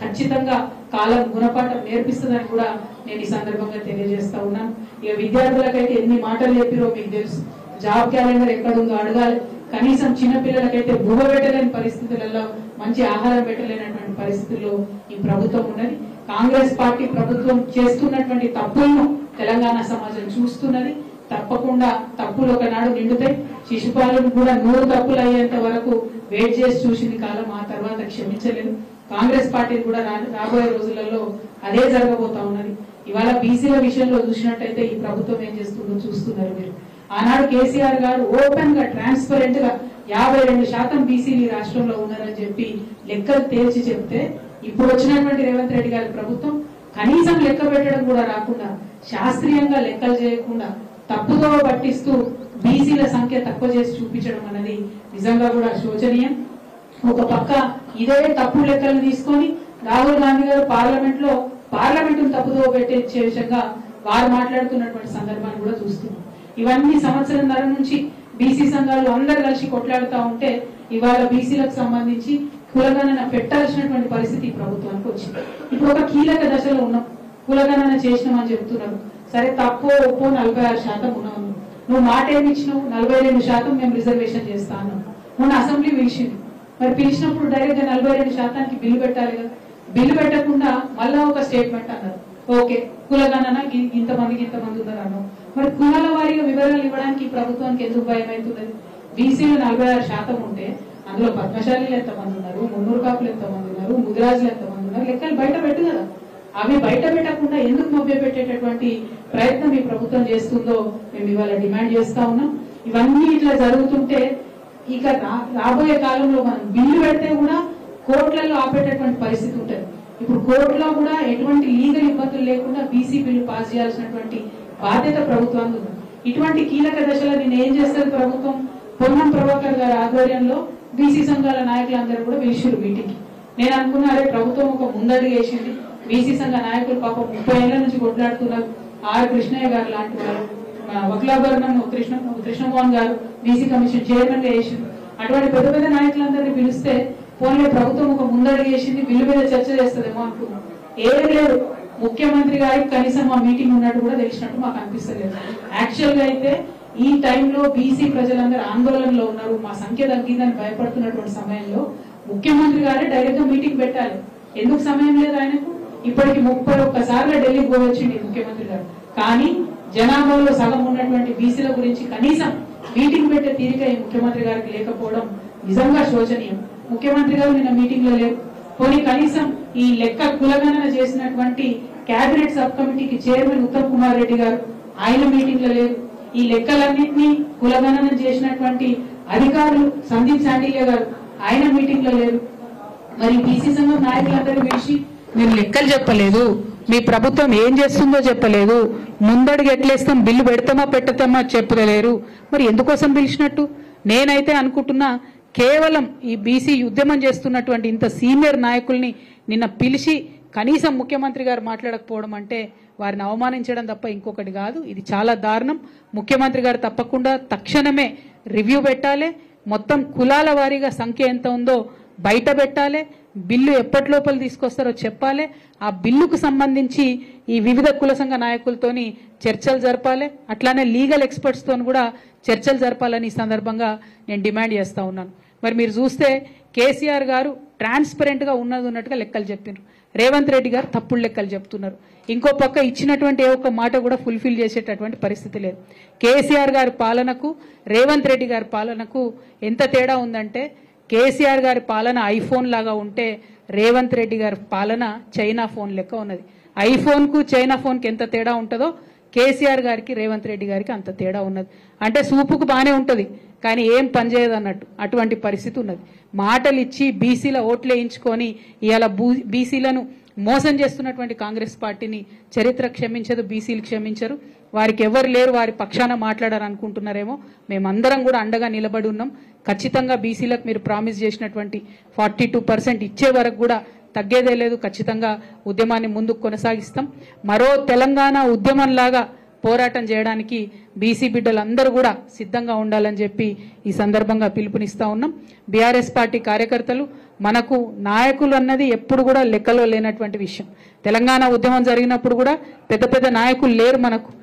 ఖచ్చితంగా కాలం గుణపాఠం నేర్పిస్తుందని కూడా నేను ఈ సందర్భంగా తెలియజేస్తా ఉన్నాను. ఇక విద్యార్థులకైతే ఎన్ని మాటలు చెప్పిరో మీకు తెలుసు. జాబ్ క్యాలెండర్ ఎక్కడుందో అడగాలి. కనీసం చిన్న పిల్లలకైతే బువ్వ పెట్టలేని పరిస్థితులలో, మంచి ఆహారం పెట్టలేనటువంటి పరిస్థితుల్లో ఈ ప్రభుత్వం ఉన్నది. కాంగ్రెస్ పార్టీ ప్రభుత్వం చేస్తున్నటువంటి తప్పులను తెలంగాణ సమాజం చూస్తున్నది. తప్పకుండా తప్పులు ఒకనాడు నిండుతాయి. శిశుపాలను కూడా 100 తప్పులు అయ్యేంత వరకు వెయిట్ చేసి చూసింది కాలం. ఆ తర్వాత క్షమించలేదు. కాంగ్రెస్ పార్టీ కూడా రాబోయే రోజులలో అదే జరగబోతా ఉన్నది. ఇవాళ బీసీల విషయంలో చూసినట్టయితే ఈ ప్రభుత్వం ఏం చేస్తుందో చూస్తున్నారు మీరు. ఆనాడు కేసీఆర్ గారు ఓపెన్ గా ట్రాన్స్పరెంట్ గా 52% బీసీలు ఈ రాష్ట్రంలో ఉన్నారని చెప్పి లెక్కలు తేల్చి చెప్తే, ఇప్పుడు వచ్చినటువంటి రేవంత్ రెడ్డి గారి ప్రభుత్వం కనీసం లెక్క పెట్టడం కూడా రాకుండా, శాస్త్రీయంగా లెక్కలు చేయకుండా తప్పుదో పట్టిస్తూ బీసీల సంఖ్య తక్కువ చేసి చూపించడం అనేది నిజంగా కూడా శోచనీయం. ఒక పక్క ఇదే తప్పు లెక్కలు తీసుకొని రాహుల్ గాంధీ గారు పార్లమెంటును తప్పుదో పెట్టే విషయంగా వారు మాట్లాడుతున్నటువంటి సందర్భాన్ని కూడా చూస్తున్నాం. ఇవన్నీ సంవత్సరంన్నర నుంచి బీసీ సంఘాలు అందరు కలిసి కొట్లాడుతూ ఉంటే ఇవాళ బీసీలకు సంబంధించి కులగణన పెట్టాల్సినటువంటి పరిస్థితి ప్రభుత్వానికి వచ్చింది. ఇప్పుడు ఒక కీలక దశలో ఉన్నాం. కులగణన చేసినామని చెప్తున్నారు. సరే, తప్పో ఒప్పో 46% ఉన్నాము. నువ్వు మాట ఏమి ఇచ్చినావు? 42% మేము రిజర్వేషన్ చేస్తాను. మొన్న అసెంబ్లీ పిలిచింది. మరి పిలిచినప్పుడు డైరెక్ట్ గా 42%కి బిల్లు పెట్టాలి కదా. బిల్లు పెట్టకుండా మళ్ళా ఒక స్టేట్మెంట్ అన్నారు. ఓకే, కులగణన ఇంతమందికి ఇంతమంది ఉన్నారు అన్నావు. మరి కులాల వారీగా వివరాలు ఇవ్వడానికి ఈ ప్రభుత్వానికి ఎందుకు భయం అవుతున్నది? బీసీలు 46% ఉంటే అందులో పద్మశాలీలు ఎంతమంది ఉన్నారు, మున్నూరు కాపులు ఎంతమంది ఉన్నారు, ముదిరాజులు ఎంతమంది ఉన్నారు, లెక్కలు బయట పెట్టు కదా. అవి బయట పెట్టకుండా ఎందుకు మభ్య పెట్టేటటువంటి ప్రయత్నం ఈ ప్రభుత్వం చేస్తుందో మేము ఇవాళ డిమాండ్ చేస్తా ఉన్నాం. ఇవన్నీ ఇట్లా జరుగుతుంటే ఇక రాబోయే కాలంలో మనం బిల్లు పెడితే కూడా కోర్టులలో ఆపేటటువంటి పరిస్థితి ఉంటుంది. ఇప్పుడు కోర్టులో కూడా ఎటువంటి లీగల్ ఇబ్బందులు లేకుండా బీసీ బిల్లు పాస్ చేయాల్సినటువంటి బాధ్యత ప్రభుత్వానికి ఉంది. ఇటువంటి కీలక దశలో నేను ఏం చేస్తుంది ప్రభుత్వం? పొన్నం ప్రభాకర్ గారి ఆధ్వర్యంలో బీసీ సంఘాల నాయకులందరూ కూడా పిలిచారు మీటింగ్. నేను అనుకున్నా, అరే ప్రభుత్వం ఒక ముందడుగు వేసింది. బీసీ సంఘ నాయకులు పాపం 30 ఏళ్ల నుంచి కొట్లాడుతున్నారు. ఆర్ కృష్ణయ్య గారు లాంటి వారు, వక్లాభరణం కృష్ణమోహన్ గారు బీసీ కమిషన్ చైర్మన్ గా వేసింది. అటువంటి పెద్ద పెద్ద నాయకులందరినీ పిలిస్తే పోనీ ప్రభుత్వం ఒక ముందడుగు వేసింది, బిల్లు మీద చర్చ చేస్తుందేమో అనుకున్నాం. ఏం లేదు. ముఖ్యమంత్రి గారికి కనీసం మా మీటింగ్ ఉన్నట్టు కూడా తెలిసినట్టు మాకు అనిపిస్తలేదు. యాక్చువల్ గా అయితే ఈ టైంలో బీసీ ప్రజలందరూ ఆందోళనలో ఉన్నారు, మా సంఖ్య తగ్గిందని భయపడుతున్నటువంటి సమయంలో ముఖ్యమంత్రి గారే డైరెక్ట్ గా మీటింగ్ పెట్టాలి. ఎందుకు సమయం లేదు ఆయనకు? ఇప్పటికి 31 సార్లు ఢిల్లీకి పోవచ్చింది ముఖ్యమంత్రి గారు. కానీ జనాభాలో సగం ఉన్నటువంటి బీసీల గురించి కనీసం మీటింగ్ పెట్టే తీరిక ఈ ముఖ్యమంత్రి గారికి లేకపోవడం నిజంగా శోచనీయం. ముఖ్యమంత్రి గారు నిన్న మీటింగ్ లో లేరు. పోనీ కనీసం ఈ లెక్క కులగణన చేసినటువంటి కేబినెట్ సబ్ కమిటీకి చైర్మన్ ఉత్తమ్ కుమార్ రెడ్డి గారు, ఆయన మీటింగ్ లో లేరు. ఈ లెక్కలన్నింటినీ కులగణన చేసినటువంటి అధికారులు సందీప్ శాండిల్య గారు, ఆయన మీటింగ్ లో లేరు. మరి బీసీ సంఘం నాయకులందరూ పిలిచి మీరు లెక్కలు చెప్పలేదు, మీ ప్రభుత్వం ఏం చేస్తుందో చెప్పలేదు, ముందడుగు ఎట్లేస్తాం, బిల్లు పెడతామా పెట్టతామా చెప్పలేరు. మరి ఎందుకోసం పిలిచినట్టు? నేనైతే అనుకుంటున్నా, కేవలం ఈ బీసీ ఉద్యమం చేస్తున్నటువంటి ఇంత సీనియర్ నాయకుల్ని నిన్న పిలిచి కనీసం ముఖ్యమంత్రి గారు మాట్లాడకపోవడం అంటే వారిని అవమానించడం తప్ప ఇంకొకటి కాదు. ఇది చాలా దారుణం. ముఖ్యమంత్రి గారు తప్పకుండా తక్షణమే రివ్యూ పెట్టాలి. మొత్తం కులాల వారీగా సంఖ్య ఎంత ఉందో బయట పెట్టాలి. బిల్లు ఎప్పటి లోపల తీసుకొస్తారో చెప్పాలి. ఆ బిల్లుకు సంబంధించి ఈ వివిధ కుల సంఘ నాయకులతోని చర్చలు జరపాలి. అట్లానే లీగల్ ఎక్స్పర్ట్స్ తోని కూడా చర్చలు జరపాలని ఈ సందర్భంగా నేను డిమాండ్ చేస్తా ఉన్నాను. మరి మీరు చూస్తే కేసీఆర్ గారు ట్రాన్స్పరెంట్ గా ఉన్నట్టుగా లెక్కలు చెప్పినారు. రేవంత్ రెడ్డి గారు తప్పుడు లెక్కలు చెప్తున్నారు. ఇంకో పక్క ఇచ్చినటువంటి ఏ ఒక్క మాట కూడా ఫుల్ఫిల్ చేసేటటువంటి పరిస్థితి లేదు. కేసీఆర్ గారి పాలనకు రేవంత్ రెడ్డి గారి పాలనకు ఎంత తేడా ఉందంటే, కేసీఆర్ గారి పాలన ఐఫోన్ లాగా ఉంటే రేవంత్ రెడ్డి గారి పాలన చైనా ఫోన్ లెక్క ఉన్నది. ఐఫోన్ కు చైనా ఫోన్ కి ఎంత తేడా ఉంటుందో కేసీఆర్ గారికి రేవంత్ రెడ్డి గారికి అంత తేడా ఉన్నది. అంటే సూపుకు బానే ఉంటది కానీ ఏం పనిచేయదు అన్నట్టు అటువంటి పరిస్థితి ఉన్నది. మాటలు ఇచ్చి బీసీల ఓట్లు వేయించుకొని ఇవాళ బీసీలను మోసం చేస్తున్నటువంటి కాంగ్రెస్ పార్టీని చరిత్ర క్షమించదు, బీసీలు క్షమించరు. వారికి ఎవరు లేరు, వారి పక్షాన మాట్లాడారు అనుకుంటున్నారేమో. మేమందరం కూడా అండగా నిలబడి ఉన్నాం. ఖచ్చితంగా బీసీలకు మీరు ప్రామిస్ చేసినటువంటి 42% ఇచ్చే వరకు కూడా తగ్గేదే లేదు. ఖచ్చితంగా ఉద్యమాన్ని ముందుకు కొనసాగిస్తాం. మరో తెలంగాణ ఉద్యమంలాగా పోరాటం చేయడానికి బీసీ బిడ్డలందరూ కూడా సిద్ధంగా ఉండాలని చెప్పి ఈ సందర్భంగా పిలుపునిస్తా ఉన్నాం. బీఆర్ఎస్ పార్టీ కార్యకర్తలు మనకు నాయకులు అన్నది ఎప్పుడు కూడా లెక్కలో లేనటువంటి విషయం. తెలంగాణ ఉద్యమం జరిగినప్పుడు కూడా పెద్ద పెద్ద నాయకులు లేరు మనకు.